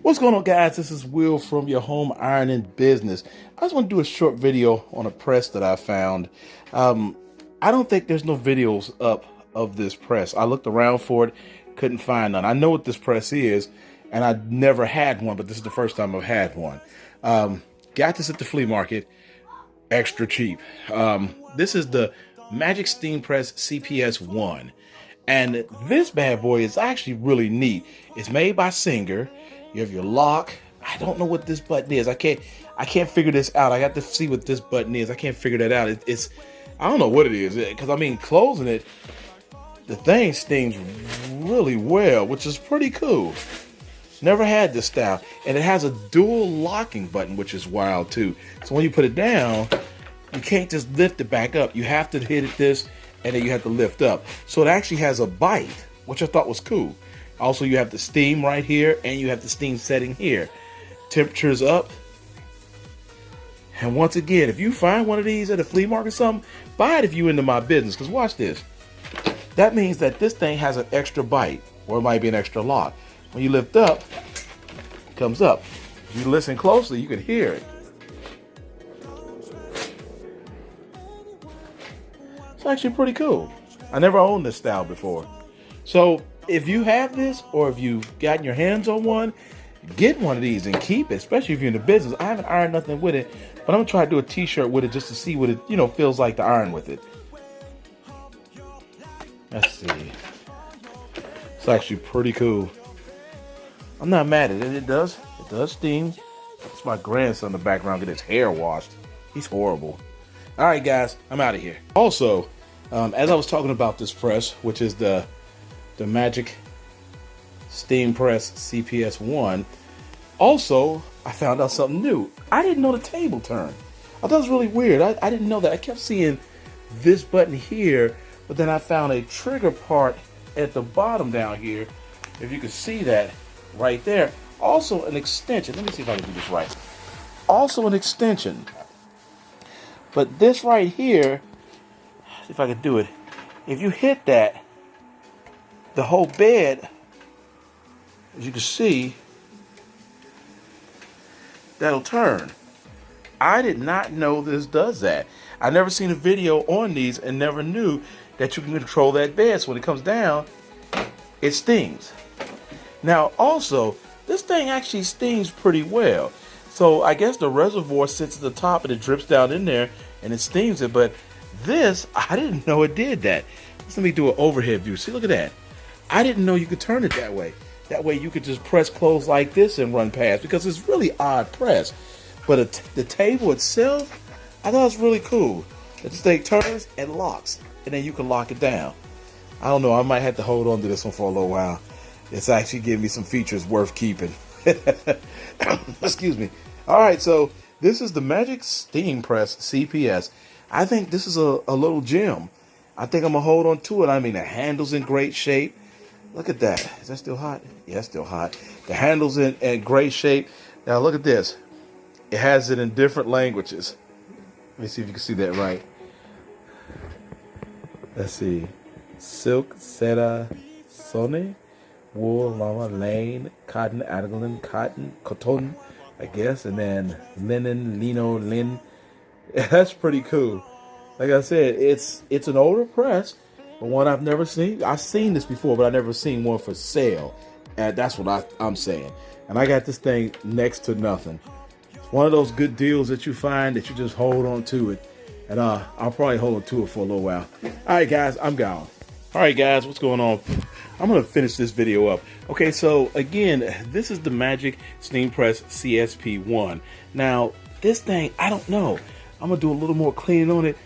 What's going on, guys? This is Will from Your Home Ironing Business. I just want to do a short video on a press that I found. I don't think there's no videos up of this press. I looked around for it, couldn't find none. I know what this press is, and I never had one, but this is the first time I've had one. Got this at the flea market, extra cheap. This is the Magic Steam Press CPS 1. And this bad boy is actually really neat. It's made by Singer. You have your lock. I don't know what this button is. I can't figure this out. I got to see what this button is. I can't figure that out. I don't know what it is, because I mean, closing it, the thing stings really well, which is pretty cool. Never had this style. And it has a dual locking button, which is wild too. So when you put it down, you can't just lift it back up. You have to hit it this, and then you have to lift up. So it actually has a bite, which I thought was cool. Also, you have the steam right here, and you have the steam setting here. Temperature's up. And once again, if you find one of these at a flea market or something, buy it if you're into my business, because watch this. That means that this thing has an extra bite, or it might be an extra lock. When you lift up, it comes up. If you listen closely, you can hear it. It's actually pretty cool. I never owned this style before. So if you have this, or if you've gotten your hands on one, get one of these and keep it, especially if you're in the business. I haven't ironed nothing with it, but I'm gonna try to do a t-shirt with it just to see what it, feels like to iron with it. Let's see. It's actually pretty cool. I'm not mad at it. It does steam. It's my grandson in the background getting his hair washed. He's horrible. All right, guys, I'm out of here. Also, as I was talking about this press, which is the Magic Steam Press CPS 1, also, I found out something new. I didn't know the table turned. I thought it was really weird. I didn't know that. I kept seeing this button here, but then I found a trigger part at the bottom down here. If you can see that right there. Also an extension. Let me see if I can do this right. Also an extension. But this right here, see if I can do it. If you hit that, the whole bed, as you can see, that'll turn. I did not know this does that. I never seen a video on these and never knew that you can control that bed. So when it comes down, it stings. Now also, this thing actually stings pretty well. So I guess the reservoir sits at the top and it drips down in there and it steams it. But this, I didn't know it did that. Let me do an overhead view. See, look at that. I didn't know you could turn it that way. That way you could just press close like this and run past, because it's really odd press. But the table itself, I thought it was really cool. This thing turns and locks, and then you can lock it down. I don't know, I might have to hold on to this one for a little while. It's actually giving me some features worth keeping. Excuse me. All right, so this is the Magic Steam Press CPS. I think this is a little gem. I think I'm going to hold on to it. I mean, the handle's in great shape. Look at that. Is that still hot? Yeah, it's still hot. The handle's in great shape. Now, look at this. It has it in different languages. Let me see if you can see that right. Let's see. Silk, Seda, Sone, wool, llama, lane, cotton, argolan, cotton, I guess, and then linen, lino, lin. That's pretty cool. Like I said, it's an older press, but one I've never seen. I've seen this before, but I've never seen one for sale. And that's what I'm saying. And I got this thing next to nothing. It's one of those good deals that you find that you just hold on to it. And I'll probably hold on to it for a little while. All right, guys, I'm gone. All right, guys, what's going on? I'm going to finish this video up. Okay, so again, this is the Magic Steam Press CSP1. Now, this thing, I don't know. I'm going to do a little more cleaning on it,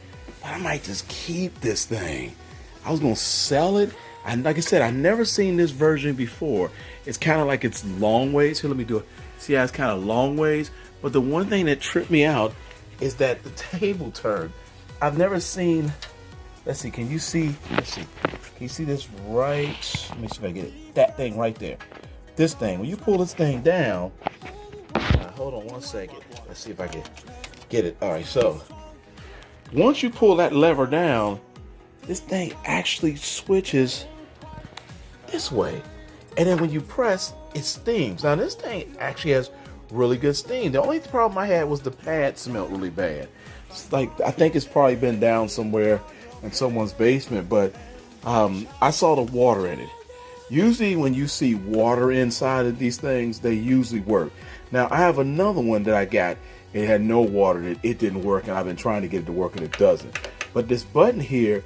but I might just keep this thing. I was going to sell it. And like I said, I've never seen this version before. It's kind of like it's long ways. Here, let me do it. See how it's kind of long ways? But the one thing that tripped me out is that the table turned. I've never seen, let's see, can you see, let's see. Can you see this right? Let me see if I get it. That thing right there. This thing, when you pull this thing down, hold on one second. Let's see if I can get it. All right, so once you pull that lever down, this thing actually switches this way. And then when you press, it steams. Now this thing actually has really good steam. The only problem I had was the pad smelled really bad. It's like, I think it's probably been down somewhere in someone's basement, but I saw the water in it. Usually when you see water inside of these things, they usually work. Now I have another one that I got. It had no water in it. It didn't work, and I've been trying to get it to work and it doesn't. But this button here,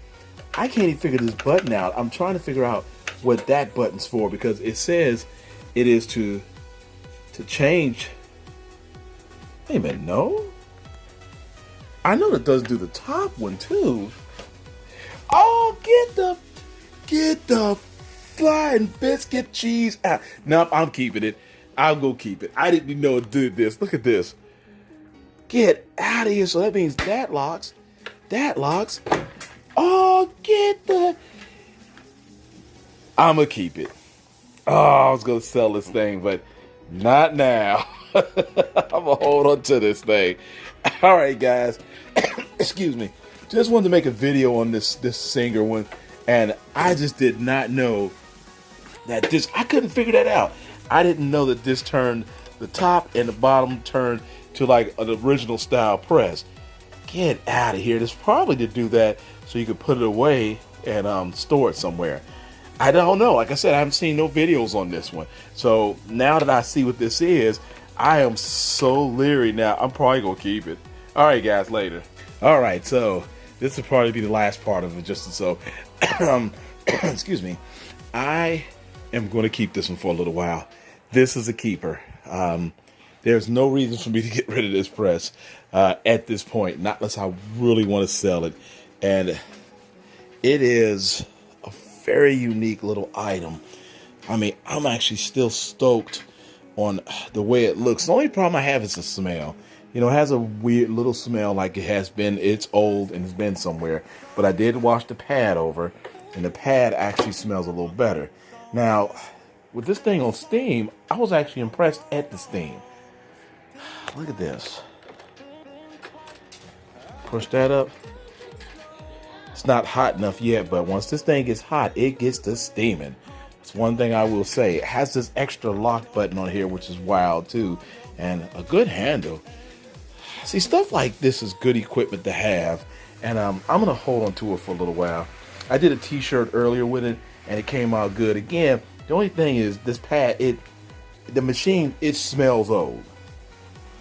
I can't even figure this button out. I'm trying to figure out what that button's for, because it says it is to change. Wait a minute, no? I know it does do the top one too. Oh, get the flying biscuit cheese out. No, I'm keeping it. I'll go keep it. I didn't even know it did this. Look at this. Get out of here. So that means that locks. That locks. Oh, I'm gonna keep it. Oh, I was gonna sell this thing, but not now. I'm gonna hold on to this thing. All right, guys. Excuse me. Just wanted to make a video on this Singer one, and I just did not know that this. I couldn't figure that out. I didn't know that this turned the top and the bottom turned to like an original style press. Get out of here. This probably to do that so you could put it away and store it somewhere. I don't know. Like I said, I haven't seen no videos on this one. So now that I see what this is, I am so leery now. I'm probably going to keep it. All right, guys, later. All right, so this will probably be the last part of it, just so. Excuse me. I am going to keep this one for a little while. This is a keeper. There's no reason for me to get rid of this press at this point, not unless I really want to sell it. And it is a very unique little item. I mean, I'm actually still stoked on the way it looks. The only problem I have is the smell. You know, it has a weird little smell, like it has been, it's old and it's been somewhere. But I did wash the pad over, and the pad actually smells a little better. Now, with this thing on steam, I was actually impressed at the steam. Look at this. Push that up. It's not hot enough yet, but once this thing gets hot, it gets to steaming. It's one thing I will say. It has this extra lock button on here, which is wild too, and a good handle. See, stuff like this is good equipment to have, and I'm gonna hold on to it for a little while. I did a t-shirt earlier with it, and it came out good. Again, the only thing is this pad, the machine, it smells old.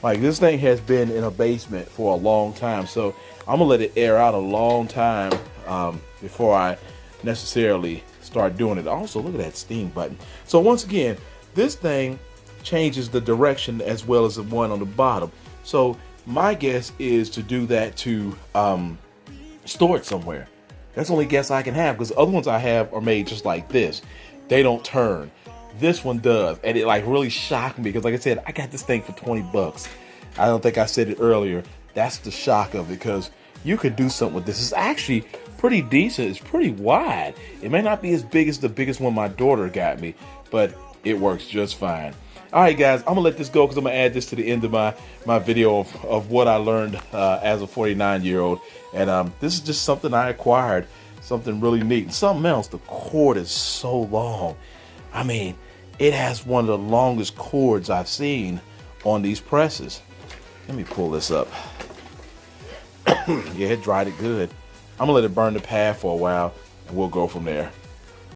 Like, this thing has been in a basement for a long time, so I'm gonna let it air out a long time before I necessarily start doing it. Also, look at that steam button. So once again, this thing changes the direction as well as the one on the bottom. So my guess is to do that to store it somewhere. That's the only guess I can have, because the other ones I have are made just like this. They don't turn. This one does, and it like really shocked me, because like I said, I got this thing for 20 bucks. I don't think I said it earlier. That's the shock of it, because you could do something with this. It's actually pretty decent. It's pretty wide. It may not be as big as the biggest one my daughter got me, but it works just fine. All right, guys, I'm gonna let this go because I'm gonna add this to the end of my video of what I learned as a 49-year-old. And this is just something I acquired, something really neat. And something else, the cord is so long. I mean, it has one of the longest cords I've seen on these presses. Let me pull this up. Yeah, it dried it good. I'm gonna let it burn the pad for a while, and we'll go from there.